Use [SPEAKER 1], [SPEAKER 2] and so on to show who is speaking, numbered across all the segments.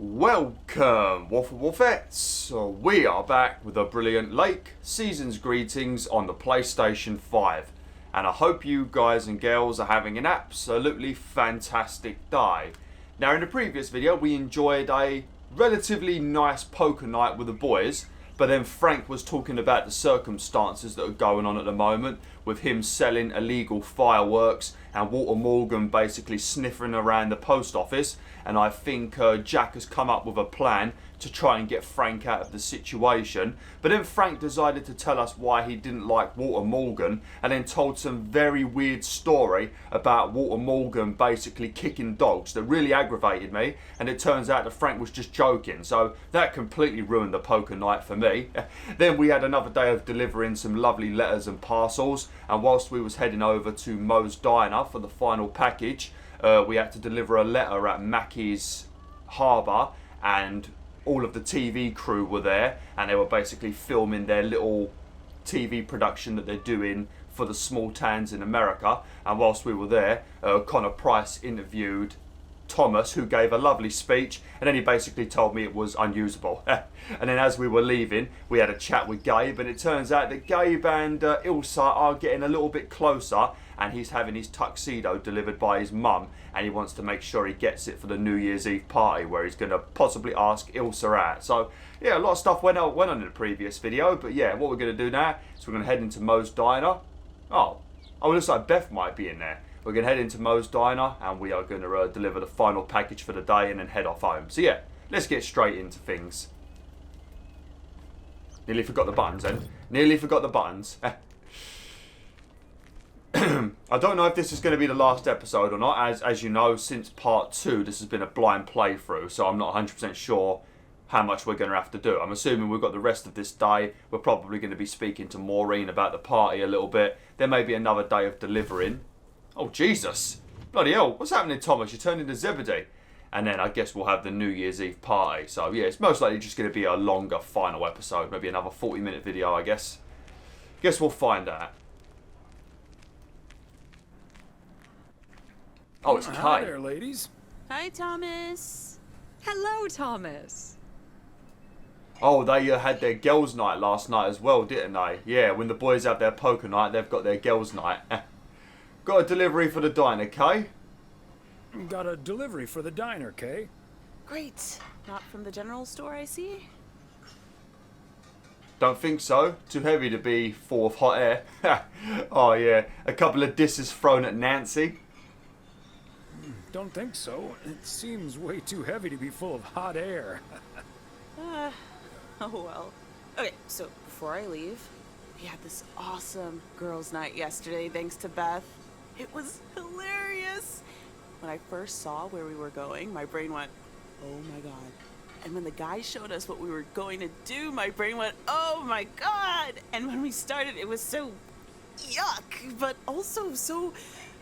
[SPEAKER 1] Welcome, WolfTheWolfettes. We are back with a brilliant Lake Season's Greetings on the PlayStation 5. And I hope you guys and girls are having an absolutely fantastic day. Now, in the previous video, we enjoyed a relatively nice poker night with the boys. But then Frank was talking about the circumstances that are going on at the moment with him selling illegal fireworks and Walter Morgan basically sniffing around the post office. And I think Jack has come up with a plan to try and get Frank out of the situation. But then Frank decided to tell us why he didn't like Walter Morgan, and then told some very weird story about Walter Morgan basically kicking dogs that really aggravated me. And it turns out that Frank was just joking, so that completely ruined the poker night for me. Then we had another day of delivering some lovely letters and parcels, and whilst we was heading over to Moe's Diner for the final package, we had to deliver a letter at Mackey's Harbour, and all of the TV crew were there, and they were basically filming their little TV production that they're doing for the small towns in America. And whilst we were there, Connor Price interviewed Thomas, who gave a lovely speech, and then he basically told me it was unusable. And then as we were leaving, we had a chat with Gabe, and it turns out that Gabe and Ilsa are getting a little bit closer, and he's having his tuxedo delivered by his mum, and he wants to make sure he gets it for the New Year's Eve party where he's going to possibly ask Ilsa out. So yeah, a lot of stuff went on in the previous video, but yeah, what we're going to do now is we're going to head into Moe's Diner. Oh, it looks like Beth might be in there. We're going to head into Moe's Diner, and we are going to deliver the final package for the day and then head off home. So yeah, let's get straight into things. Nearly forgot the buttons then. Nearly forgot the buttons. I don't know if this is going to be the last episode or not. As you know, since part 2, this has been a blind playthrough, so I'm not 100% sure how much we're going to have to do. I'm assuming we've got the rest of this day. We're probably going to be speaking to Maureen about the party a little bit. There may be another day of delivering. Oh, Jesus. Bloody hell. What's happening, Thomas? You turned into Zebedee. And then I guess we'll have the New Year's Eve party. So, yeah, it's most likely just going to be a longer final episode. Maybe another 40-minute video, I guess. Guess we'll find out. Oh, it's Kay.
[SPEAKER 2] Hi there, ladies.
[SPEAKER 3] Hi, Thomas.
[SPEAKER 4] Hello, Thomas.
[SPEAKER 1] Oh, they had their girls' night last night as well, didn't they? Yeah, when the boys have their poker night, they've got their girls' night. Got a delivery for the diner, Kay?
[SPEAKER 2] Got a delivery for the diner, Kay.
[SPEAKER 3] Great. Not from the general store, I see.
[SPEAKER 1] Don't think so. Too heavy to be full of hot air. Oh, yeah. A couple of disses thrown at Nancy.
[SPEAKER 2] Don't think so. It seems way too heavy to be full of hot air.
[SPEAKER 3] Oh well. Okay, so before I leave, we had this awesome girls' night yesterday thanks to Beth. It was hilarious. When I first saw where we were going, my brain went, oh my god. And when the guy showed us what we were going to do, my brain went, oh my god. And when we started, it was so yuck, but also so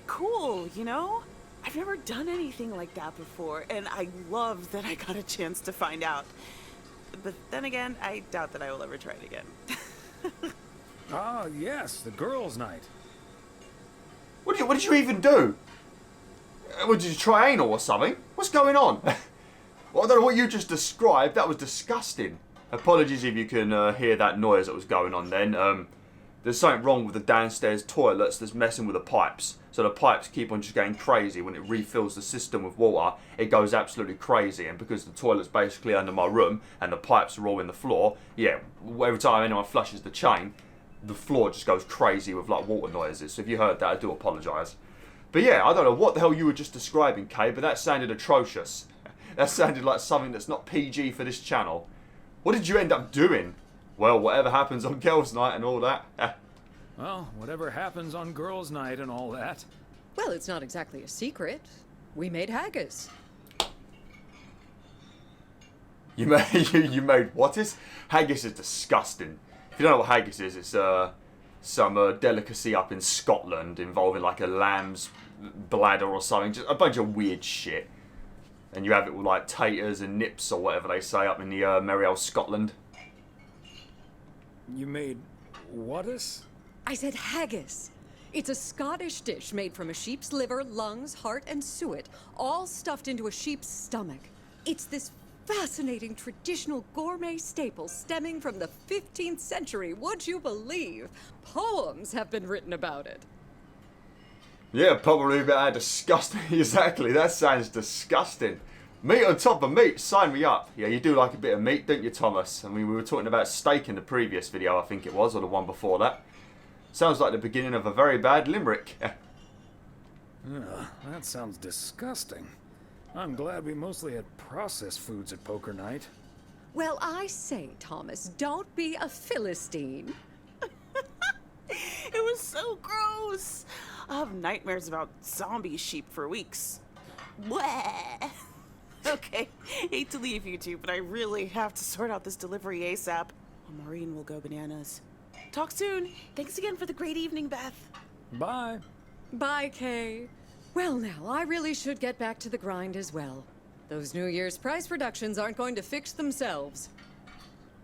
[SPEAKER 3] cool, you know? I've never done anything like that before, and I love that I got a chance to find out. But then again, I doubt that I will ever try it again.
[SPEAKER 2] Ah, yes, the girls' night.
[SPEAKER 1] What did you even do? Did you try anal or something? What's going on? Well, I don't know what you just described. That was disgusting. Apologies if you can hear that noise that was going on then. There's something wrong with the downstairs toilets that's messing with the pipes. So the pipes keep on just going crazy. When it refills the system with water, it goes absolutely crazy. And because the toilet's basically under my room and the pipes are all in the floor, yeah, every time anyone flushes the chain, the floor just goes crazy with like water noises. So if you heard that, I do apologise. But yeah, I don't know what the hell you were just describing, Kay, but that sounded atrocious. That sounded like something that's not PG for this channel. What did you end up doing? Well, whatever happens on girls' night and all that.
[SPEAKER 2] Well, whatever happens on girls' night and all that.
[SPEAKER 4] Well, it's not exactly a secret. We made haggis.
[SPEAKER 1] You made what is? Haggis is disgusting. If you don't know what haggis is, it's some delicacy up in Scotland involving like a lamb's bladder or something. Just a bunch of weird shit. And you have it with like taters and nips or whatever they say up in the merry old Scotland.
[SPEAKER 2] You made whatis?
[SPEAKER 4] I said haggis. It's a Scottish dish made from a sheep's liver, lungs, heart, and suet, all stuffed into a sheep's stomach. It's this fascinating traditional gourmet staples stemming from the 15th century. Would you believe? Poems have been written about it.
[SPEAKER 1] Yeah, probably about how disgusting. Exactly, that sounds disgusting. Meat on top of meat, sign me up. Yeah, you do like a bit of meat, don't you, Thomas? I mean, we were talking about steak in the previous video, I think it was, or the one before that. Sounds like the beginning of a very bad limerick.
[SPEAKER 2] Ugh, that sounds disgusting. I'm glad we mostly had processed foods at poker night.
[SPEAKER 4] Well, I say, Thomas, don't be a Philistine.
[SPEAKER 3] It was so gross. I'll have nightmares about zombie sheep for weeks. Bleh. Okay, hate to leave you two, but I really have to sort out this delivery ASAP. Or Maureen will go bananas. Talk soon. Thanks again for the great evening, Beth.
[SPEAKER 2] Bye.
[SPEAKER 4] Bye, Kay. Well, now, I really should get back to the grind as well. Those New Year's price reductions aren't going to fix themselves.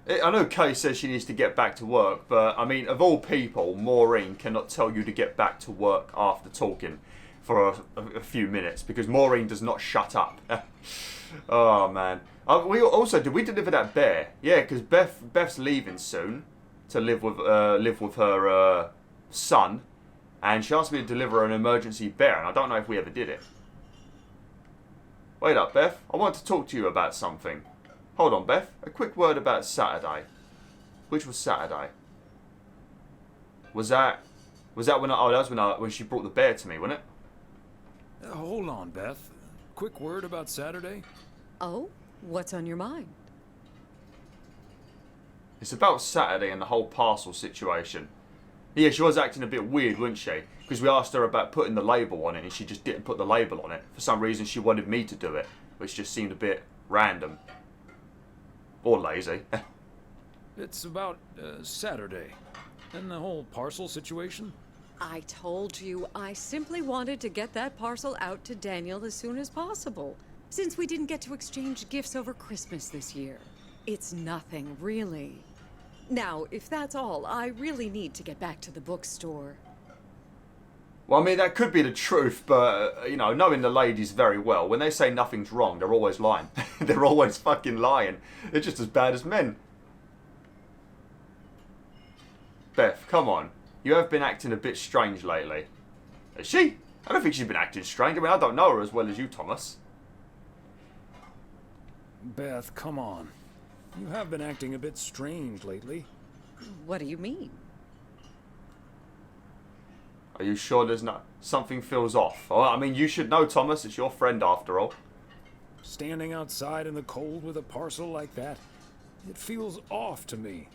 [SPEAKER 1] I know Kay says she needs to get back to work, but I mean, of all people, Maureen cannot tell you to get back to work after talking for a few minutes, because Maureen does not shut up. Oh man. Did we deliver that bear? Yeah, because Beth's leaving soon to live with her son, and she asked me to deliver an emergency bear, and I don't know if we ever did it. Wait up, Beth. I want to talk to you about something. Hold on, Beth. A quick word about Saturday. Which was Saturday? Was that when that was when she brought the bear to me, wasn't it?
[SPEAKER 2] Hold on, Beth. Quick word about Saturday?
[SPEAKER 4] Oh? What's on your mind?
[SPEAKER 1] It's about Saturday and the whole parcel situation. Yeah, she was acting a bit weird, wasn't she? Because we asked her about putting the label on it and she just didn't put the label on it. For some reason she wanted me to do it, which just seemed a bit random. Or lazy.
[SPEAKER 2] It's about Saturday. And the whole parcel situation?
[SPEAKER 4] I told you I simply wanted to get that parcel out to Daniel as soon as possible, since we didn't get to exchange gifts over Christmas this year. It's nothing, really. Now, if that's all, I really need to get back to the bookstore.
[SPEAKER 1] Well, I mean, that could be the truth, but, you know, knowing the ladies very well, when they say nothing's wrong, they're always lying. They're always fucking lying. They're just as bad as men. Beth, come on. You have been acting a bit strange lately. Is she? I don't think she's been acting strange. I mean, I don't know her as well as you, Thomas.
[SPEAKER 2] Beth, come on. You have been acting a bit strange lately.
[SPEAKER 4] What do you mean?
[SPEAKER 1] Are you sure there's not... something feels off? Oh, I mean, you should know, Thomas. It's your friend, after all.
[SPEAKER 2] Standing outside in the cold with a parcel like that, it feels off to me.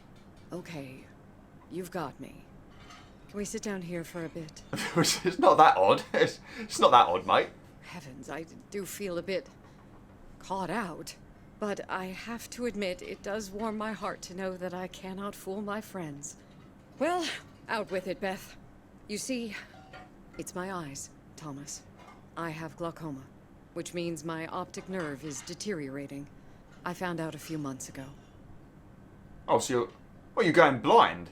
[SPEAKER 4] Okay, you've got me. Can we sit down here for a bit?
[SPEAKER 1] It's not that odd. It's not that odd, mate.
[SPEAKER 4] Heavens, I do feel a bit caught out. But I have to admit, it does warm my heart to know that I cannot fool my friends. Well, out with it, Beth. You see, it's my eyes, Thomas. I have glaucoma, which means my optic nerve is deteriorating. I found out a few months ago.
[SPEAKER 1] Oh, so you're going blind?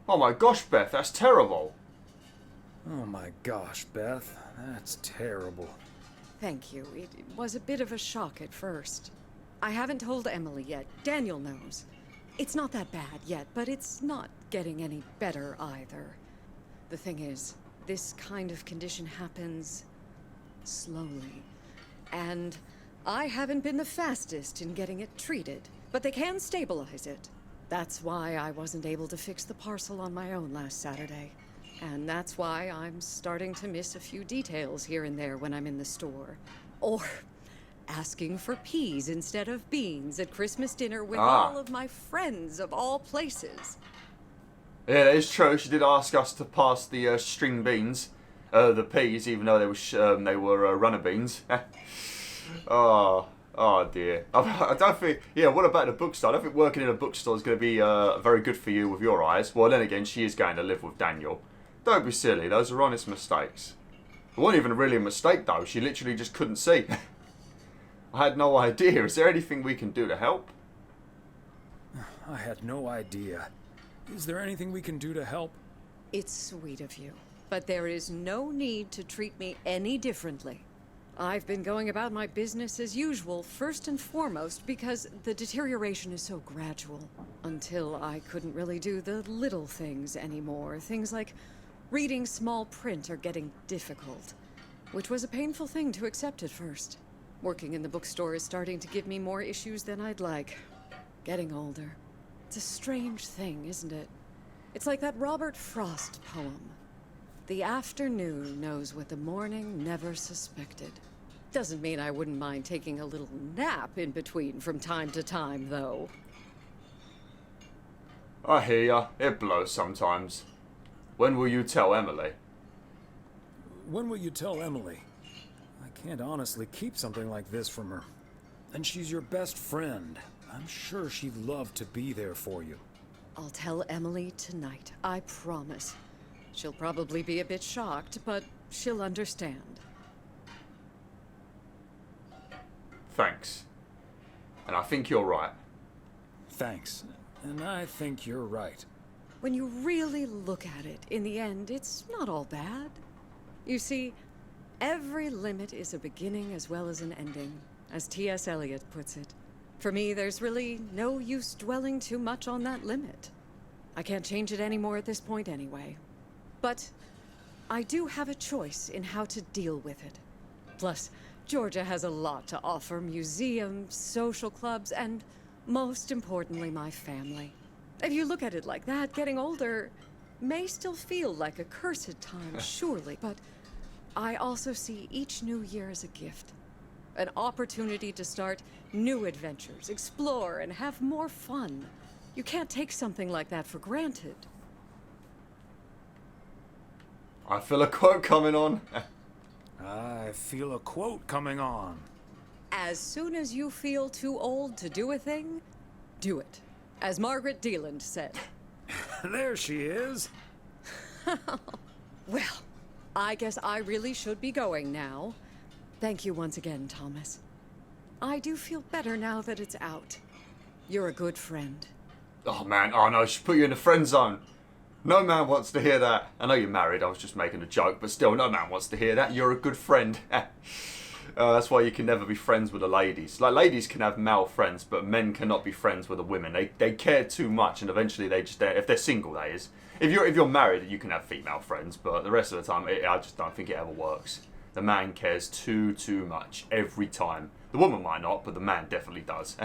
[SPEAKER 1] Oh my gosh, Beth, that's terrible.
[SPEAKER 2] Oh my gosh, Beth. That's terrible.
[SPEAKER 4] Thank you. It was a bit of a shock at first. I haven't told Emily yet. Daniel knows. It's not that bad yet, but it's not getting any better either. The thing is, this kind of condition happens slowly. And I haven't been the fastest in getting it treated, but they can stabilize it. That's why I wasn't able to fix the parcel on my own last Saturday. And that's why I'm starting to miss a few details here and there when I'm in the store. Or asking for peas instead of beans at Christmas dinner with all of my friends of all places.
[SPEAKER 1] Yeah, that is true. She did ask us to pass the string beans, the peas, even though they were runner beans. Oh dear. I don't think... Yeah, what about the bookstore? I don't think working in a bookstore is going to be very good for you with your eyes. Well, then again, she is going to live with Daniel. Don't be silly. Those are honest mistakes. It wasn't even really a mistake, though. She literally just couldn't see. I had no idea. Is there anything we can do to help?
[SPEAKER 2] I had no idea. Is there anything we can do to help?
[SPEAKER 4] It's sweet of you, but there is no need to treat me any differently. I've been going about my business as usual, first and foremost, because the deterioration is so gradual. Until I couldn't really do the little things anymore. Things like reading small print are getting difficult, which was a painful thing to accept at first. Working in the bookstore is starting to give me more issues than I'd like. Getting older. It's a strange thing, isn't it? It's like that Robert Frost poem. The afternoon knows what the morning never suspected. Doesn't mean I wouldn't mind taking a little nap in between from time to time, though.
[SPEAKER 1] I hear ya. It blows sometimes. When will you tell Emily?
[SPEAKER 2] When will you tell Emily? I can't honestly keep something like this from her. And she's your best friend. I'm sure she'd love to be there for you.
[SPEAKER 4] I'll tell Emily tonight, I promise. She'll probably be a bit shocked, but she'll understand.
[SPEAKER 1] Thanks. And I think you're right.
[SPEAKER 2] Thanks. And I think you're right.
[SPEAKER 4] When you really look at it, in the end, it's not all bad. You see, every limit is a beginning as well as an ending, as T.S. Eliot puts it. For me, there's really no use dwelling too much on that limit. I can't change it anymore at this point anyway. But I do have a choice in how to deal with it. Plus, Georgia has a lot to offer: museums, social clubs, and most importantly, my family. If you look at it like that, getting older may still feel like a cursed time, surely, but I also see each new year as a gift. An opportunity to start new adventures, explore, and have more fun. You can't take something like that for granted.
[SPEAKER 1] I feel a quote coming on.
[SPEAKER 2] I feel a quote coming on.
[SPEAKER 4] As soon as you feel too old to do a thing, do it. As Margaret Deland said.
[SPEAKER 2] There she is.
[SPEAKER 4] Well, I guess I really should be going now. Thank you once again, Thomas. I do feel better now that it's out. You're a good friend.
[SPEAKER 1] Oh man, oh no, she put you in the friend zone. No man wants to hear that. I know you're married, I was just making a joke, but still, no man wants to hear that. You're a good friend. That's why you can never be friends with the ladies. Like, ladies can have male friends, but men cannot be friends with the women. They care too much, and eventually they just, if they're single, that is. If you're married, you can have female friends, but the rest of the time, I just don't think it ever works. The man cares too much every time. The woman might not, but the man definitely does.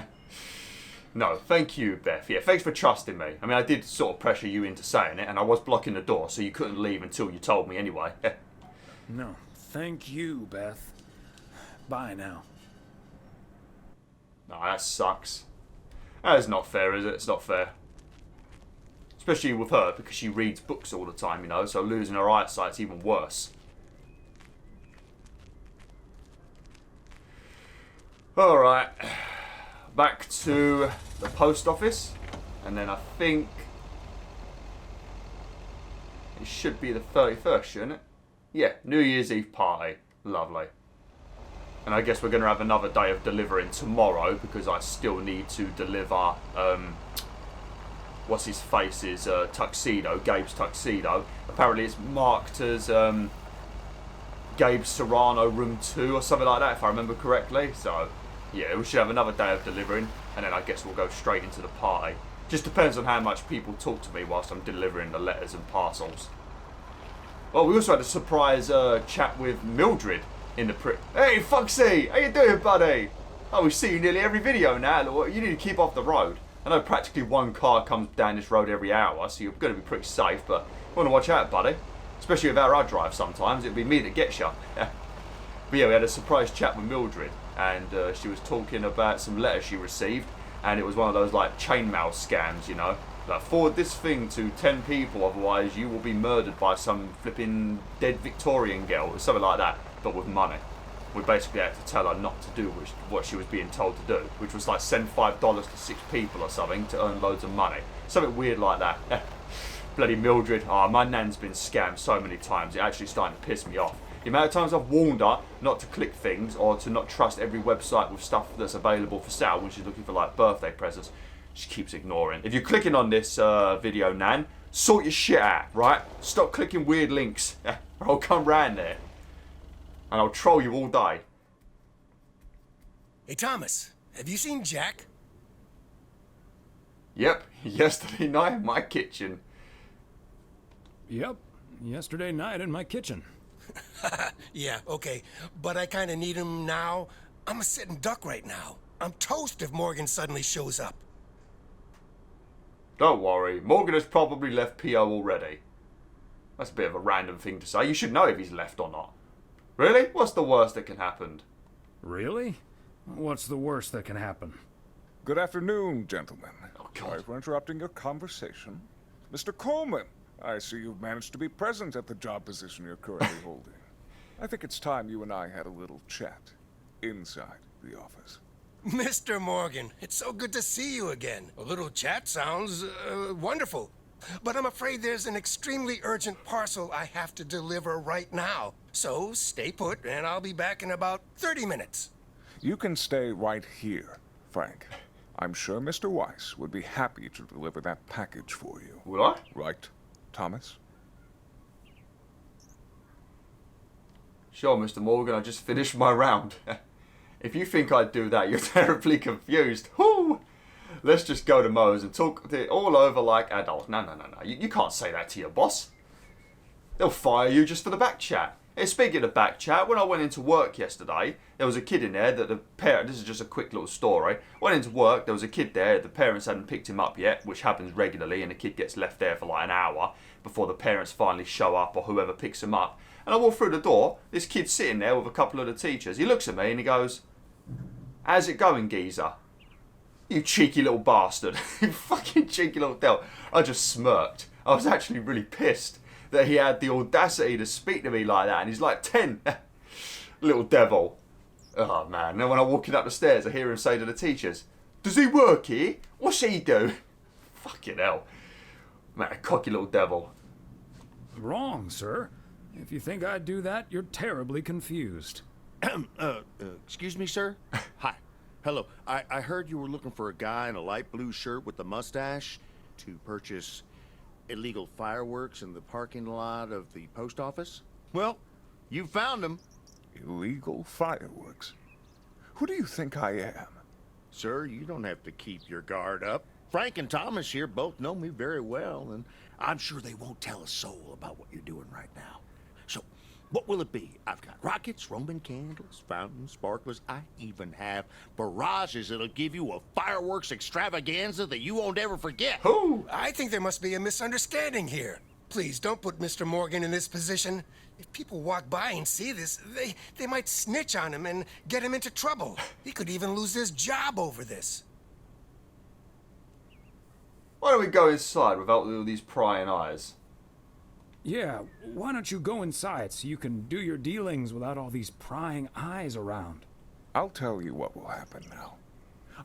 [SPEAKER 1] No, thank you, Beth. Yeah, thanks for trusting me. I mean, I did sort of pressure you into saying it, and I was blocking the door, so you couldn't leave until you told me anyway.
[SPEAKER 2] No, thank you, Beth. Bye now.
[SPEAKER 1] No, that sucks. That is not fair, is it? It's not fair. Especially with her, because she reads books all the time, you know, so losing her eyesight's even worse. Alright. Back to the post office. And then I think it should be the 31st, shouldn't it? Yeah, New Year's Eve party. Lovely. And I guess we're going to have another day of delivering tomorrow, because I still need to deliver, what's his face's tuxedo, Gabe's tuxedo. Apparently it's marked as Gabe's Serrano room 2 or something like that, if I remember correctly. So, yeah, we should have another day of delivering, and then I guess we'll go straight into the party. Just depends on how much people talk to me whilst I'm delivering the letters and parcels. Well, we also had a surprise chat with Mildred in the Hey, Foxy! How you doing, buddy? Oh, we see you nearly every video now. You need to keep off the road. I know practically one car comes down this road every hour, so you're going to be pretty safe, but you want to watch out, buddy. Especially with how I drive sometimes. It'll be me that gets you. But yeah, we had a surprise chat with Mildred, and she was talking about some letters she received, and it was one of those like chainmail scams, you know. Like, forward this thing to 10 people, otherwise you will be murdered by some flipping dead Victorian girl, or something like that, but with money. We basically had to tell her not to do what she was being told to do, which was like send $5 to 6 people or something to earn loads of money. Something weird like that. Bloody Mildred. Oh, my nan's been scammed so many times, it's actually starting to piss me off. The amount of times I've warned her not to click things or to not trust every website with stuff that's available for sale when she's looking for like birthday presents, she keeps ignoring. If you're clicking on this video, Nan, sort your shit out, right? Stop clicking weird links, or I'll come round there and I'll troll you all day.
[SPEAKER 5] Hey, Thomas, have you seen Jack?
[SPEAKER 1] Yep, yesterday night in my kitchen.
[SPEAKER 2] Yep, yesterday night in my kitchen.
[SPEAKER 5] Yeah, okay, but I kinda need him now. I'm a sitting duck right now. I'm toast if Morgan suddenly shows up.
[SPEAKER 1] Don't worry, Morgan has probably left PO already. That's a bit of a random thing to say. You should know if he's left or not. Really? What's the worst that can happen?
[SPEAKER 2] Really? What's the worst that can happen?
[SPEAKER 6] Good afternoon, gentlemen.
[SPEAKER 1] Oh, God.
[SPEAKER 6] Sorry for interrupting your conversation. Mr. Coleman, I see you've managed to be present at the job position you're currently holding. I think it's time you and I had a little chat inside the office.
[SPEAKER 5] Mr. Morgan, it's so good to see you again. A little chat sounds wonderful. But I'm afraid there's an extremely urgent parcel I have to deliver right now. So stay put, and I'll be back in about 30 minutes.
[SPEAKER 6] You can stay right here, Frank. I'm sure Mr. Weiss would be happy to deliver that package for you.
[SPEAKER 1] Will I?
[SPEAKER 6] Right, Thomas?
[SPEAKER 1] Sure, Mr. Morgan, I just finished my round. If you think I'd do that, you're terribly confused. Whoo! Let's just go to Moe's and talk it all over like adults. No. You can't say that to your boss. They'll fire you just for the back chat. Hey, speaking of back chat, when I went into work yesterday, there was a kid in there that the parent... This is just a quick little story. Went into work, there was a kid there. The parents hadn't picked him up yet, which happens regularly, and the kid gets left there for like an hour before the parents finally show up or whoever picks him up. And I walk through the door. This kid's sitting there with a couple of the teachers. He looks at me and he goes, "How's it going, geezer? You cheeky little bastard." You fucking cheeky little devil. I just smirked. I was actually really pissed that he had the audacity to speak to me like that. And he's like 10. Little devil. Oh, man. And then when I'm walking up the stairs, I hear him say to the teachers, "Does he work here? What's he do?" Fucking hell. Man, a cocky little devil.
[SPEAKER 2] Wrong, sir. If you think I'd do that, you're terribly confused.
[SPEAKER 7] Excuse me, sir? Hi. Hello. I heard you were looking for a guy in a light blue shirt with a mustache to purchase illegal fireworks in the parking lot of the post office? Well, you found him.
[SPEAKER 6] Illegal fireworks? Who do you think I am?
[SPEAKER 7] Sir, you don't have to keep your guard up. Frank and Thomas here both know me very well, and I'm sure they won't tell a soul about what you're doing right now. So, what will it be? I've got rockets, Roman candles, fountains, sparklers. I even have barrages that'll give you a fireworks extravaganza that you won't ever forget.
[SPEAKER 1] Who?
[SPEAKER 5] I think there must be a misunderstanding here. Please, don't put Mr. Morgan in this position. If people walk by and see this, they might snitch on him and get him into trouble. He could even lose his job over this.
[SPEAKER 1] Why don't we go inside without all these prying eyes?
[SPEAKER 2] Yeah, why don't you go inside so you can do your dealings without all these prying eyes around?
[SPEAKER 6] I'll tell you what will happen now.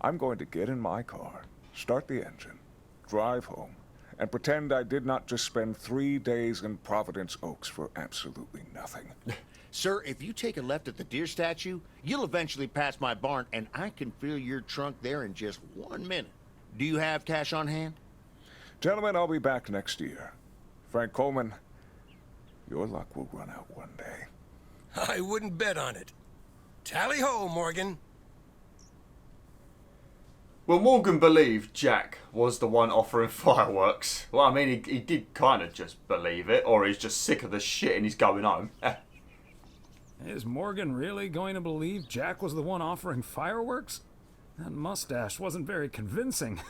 [SPEAKER 6] I'm going to get in my car, start the engine, drive home, and pretend I did not just spend 3 days in Providence Oaks for absolutely nothing.
[SPEAKER 7] Sir, if you take a left at the deer statue, you'll eventually pass my barn, and I can fill your trunk there in just 1 minute. Do you have cash on hand?
[SPEAKER 6] Gentlemen, I'll be back next year. Frank Coleman, your luck will run out one day.
[SPEAKER 5] I wouldn't bet on it. Tally-ho, Morgan.
[SPEAKER 1] Well, Morgan believed Jack was the one offering fireworks. Well, I mean, he did kind of just believe it, or he's just sick of the shit and he's going home.
[SPEAKER 2] Is Morgan really going to believe Jack was the one offering fireworks? That mustache wasn't very convincing.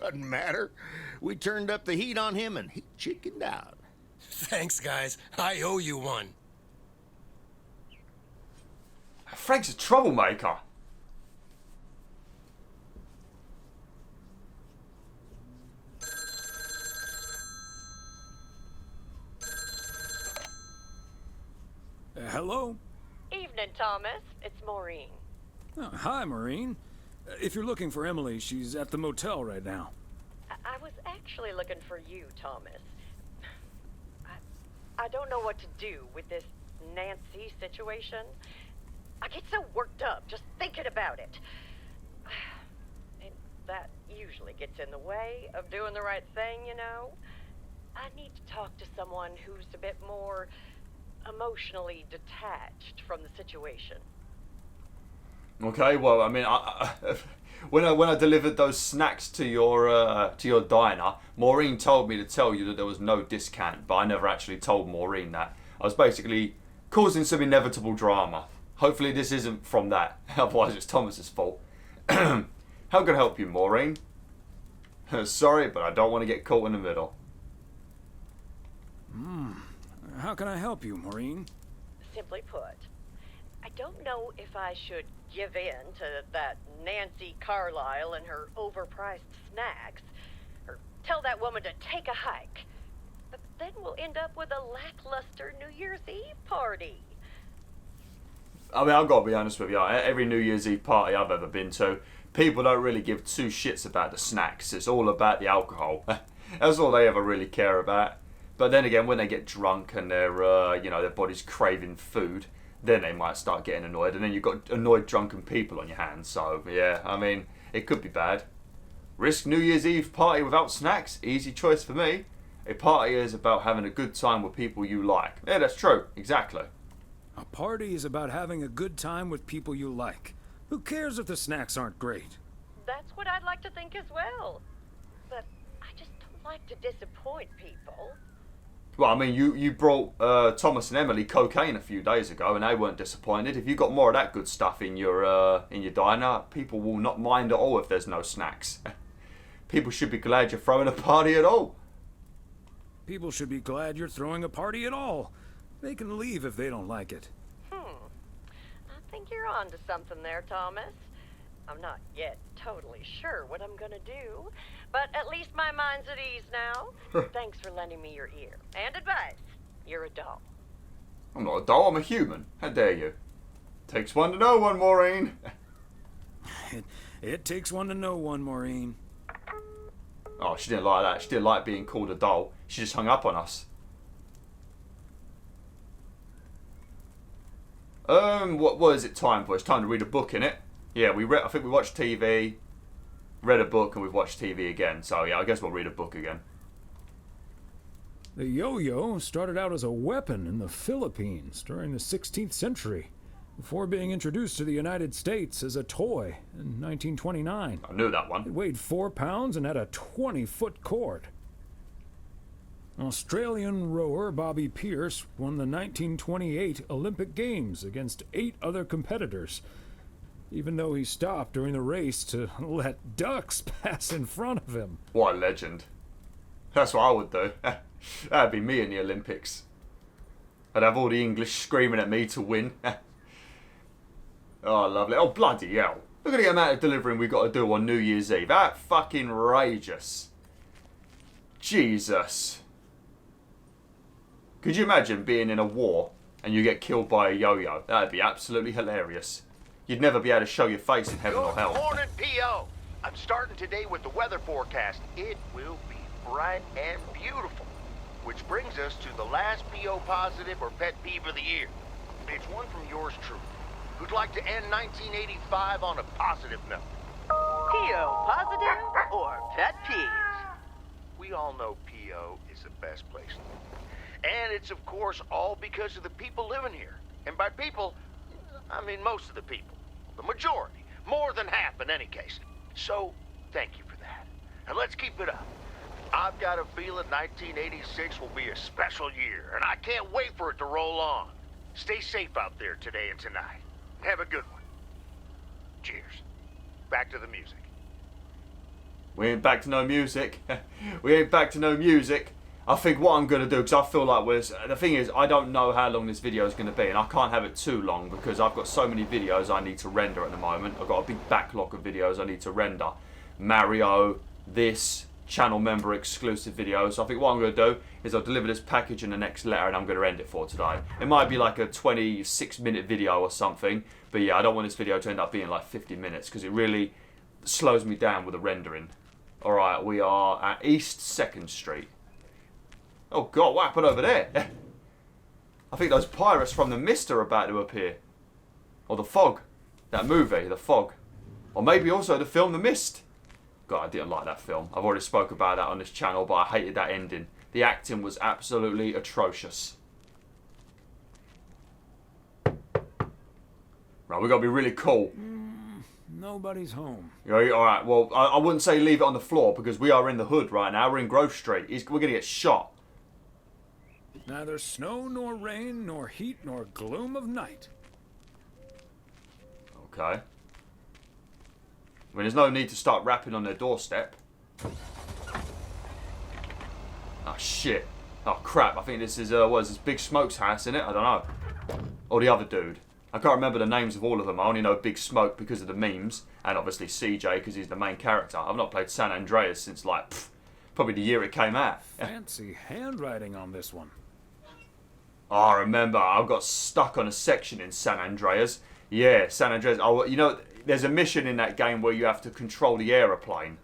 [SPEAKER 7] Doesn't matter. We turned up the heat on him and he chickened out.
[SPEAKER 5] Thanks, guys. I owe you one.
[SPEAKER 1] Frank's a troublemaker.
[SPEAKER 2] Hello?
[SPEAKER 8] Evening, Thomas. It's Maureen.
[SPEAKER 2] Oh, hi, Maureen. If you're looking for Emily, she's at the motel right now.
[SPEAKER 8] I was actually looking for you, Thomas. I don't know what to do with this Nancy situation. I get so worked up just thinking about it. And that usually gets in the way of doing the right thing, you know? I need to talk to someone who's a bit more emotionally detached from the situation.
[SPEAKER 1] Okay, well, I mean, when I delivered those snacks to your diner, Maureen told me to tell you that there was no discount, but I never actually told Maureen that. I was basically causing some inevitable drama. Hopefully this isn't from that, otherwise it's Thomas's fault. How can I help you, Maureen? Sorry, but I don't want to get caught in the middle.
[SPEAKER 2] How can I help you, Maureen?
[SPEAKER 8] Simply put, I don't know if I should give in to that Nancy Carlisle and her overpriced snacks, or tell that woman to take a hike. But then we'll end up with a lackluster New Year's Eve party.
[SPEAKER 1] I mean, I've got to be honest with you. Every New Year's Eve party I've ever been to, people don't really give two shits about the snacks. It's all about the alcohol. That's all they ever really care about. But then again, when they get drunk and their body's craving food, then they might start getting annoyed, and then you've got annoyed drunken people on your hands. So yeah, I mean, it could be bad. Risk New Year's Eve party without snacks? Easy choice for me. A party is about having a good time with people you like. Yeah, that's true. Exactly.
[SPEAKER 2] A party is about having a good time with people you like. Who cares if the snacks aren't great?
[SPEAKER 8] That's what I'd like to think as well. But I just don't like to disappoint people.
[SPEAKER 1] Well, I mean, you brought Thomas and Emily cocaine a few days ago, and they weren't disappointed. If you got more of that good stuff in your diner, people will not mind at all if there's no snacks. People should be glad you're throwing a party at all.
[SPEAKER 2] People should be glad you're throwing a party at all. They can leave if they don't like it.
[SPEAKER 8] I think you're on to something there, Thomas. I'm not yet totally sure what I'm gonna do, but at least my mind's at ease now. Thanks for lending me your ear and advice. You're a doll.
[SPEAKER 1] I'm not a doll, I'm a human. How dare you? Takes one to know one, Maureen.
[SPEAKER 2] It takes one to know one, Maureen.
[SPEAKER 1] Oh, she didn't like that. She didn't like being called a doll. She just hung up on us. What is it time for? It's time to read a book, innit? Yeah, I think we watched TV, read a book, and we've watched TV again. So yeah, I guess we'll read a book again.
[SPEAKER 2] The yo-yo started out as a weapon in the Philippines during the 16th century, before being introduced to the United States as a toy in 1929.
[SPEAKER 1] I knew that
[SPEAKER 2] It
[SPEAKER 1] one.
[SPEAKER 2] weighed 4 pounds and had a 20-foot cord. Australian rower Bobby Pierce won the 1928 Olympic Games against 8 other competitors, even though he stopped during the race to let ducks pass in front of him.
[SPEAKER 1] What a legend. That's what I would do. That'd be me in the Olympics. I'd have all the English screaming at me to win. Oh, lovely. Oh, bloody hell. Look at the amount of delivering we got to do on New Year's Eve. That fucking rageous. Jesus. Could you imagine being in a war and you get killed by a yo-yo? That'd be absolutely hilarious. You'd never be able to show your face in heaven or
[SPEAKER 7] Good
[SPEAKER 1] hell.
[SPEAKER 7] morning, P.O. I'm starting today with the weather forecast. It will be bright and beautiful. Which brings us to the last P.O. positive or pet peeve of the year. It's one from yours truly, who'd like to end 1985 on a positive note.
[SPEAKER 8] P.O. positive or pet peeves?
[SPEAKER 7] We all know P.O. is the best place. And it's, of course, all because of the people living here. And by people, I mean most of the people. The majority. More than half in any case. So, thank you for that. And let's keep it up. I've got a feeling 1986 will be a special year, and I can't wait for it to roll on. Stay safe out there today and tonight. Have a good one. Cheers. Back to the music.
[SPEAKER 1] We ain't back to no music. We ain't back to no music. I think what I'm going to do, because I feel like the thing is, I don't know how long this video is going to be, and I can't have it too long because I've got so many videos I need to render at the moment. I've got a big backlog of videos I need to render. Mario, this, channel member exclusive videos. So I think what I'm going to do is I'll deliver this package in the next letter and I'm going to end it for today. It might be like a 26-minute video or something, but yeah, I don't want this video to end up being like 50 minutes because it really slows me down with the rendering. Alright, we are at East 2nd Street. Oh god, what happened over there? I think those pirates from The Mist are about to appear. Or The Fog. That movie, The Fog. Or maybe also the film The Mist. God, I didn't like that film. I've already spoke about that on this channel, but I hated that ending. The acting was absolutely atrocious. Right, we've got to be really cool.
[SPEAKER 2] Nobody's home.
[SPEAKER 1] Alright, well, I wouldn't say leave it on the floor because we are in the hood right now. We're in Grove Street. We're going to get shot.
[SPEAKER 2] Neither snow nor rain nor heat nor gloom of night.
[SPEAKER 1] Okay. I mean, there's no need to start rapping on their doorstep. Oh, shit. Oh, crap. I think this is, what is this, Big Smoke's house, isn't it? I don't know. Or the other dude. I can't remember the names of all of them. I only know Big Smoke because of the memes. And obviously CJ because he's the main character. I've not played San Andreas since, like, probably the year it came out.
[SPEAKER 2] Fancy handwriting on this one.
[SPEAKER 1] Oh, I remember. I got stuck on a section in San Andreas. Yeah, San Andreas. Oh, you know, there's a mission in that game where you have to control the aeroplane.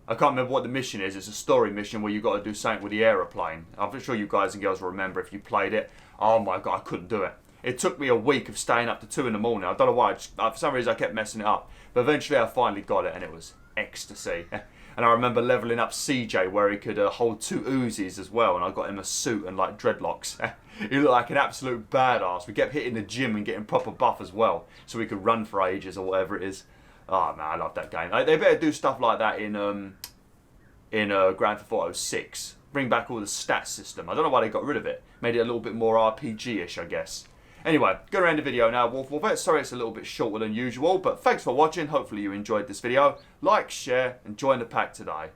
[SPEAKER 1] I can't remember what the mission is. It's a story mission where you got to do something with the aeroplane. I'm sure you guys and girls will remember if you played it. Oh my god, I couldn't do it. It took me a week of staying up to 2 in the morning. I don't know why. For some reason, I kept messing it up. But eventually, I finally got it, and it was ecstasy. And I remember leveling up CJ where he could hold 2 Uzis as well, and I got him a suit and like dreadlocks. He looked like an absolute badass. We kept hitting the gym and getting proper buff as well, so we could run for ages or whatever it is. Oh man, I love that game. They better do stuff like that in Grand Theft Auto 6. Bring back all the stats system. I don't know why they got rid of it. Made it a little bit more RPG-ish, I guess. Anyway, gonna end the video now, WolfTheWolf. Sorry it's a little bit shorter than usual, but thanks for watching. Hopefully you enjoyed this video. Like, share, and join the pack today.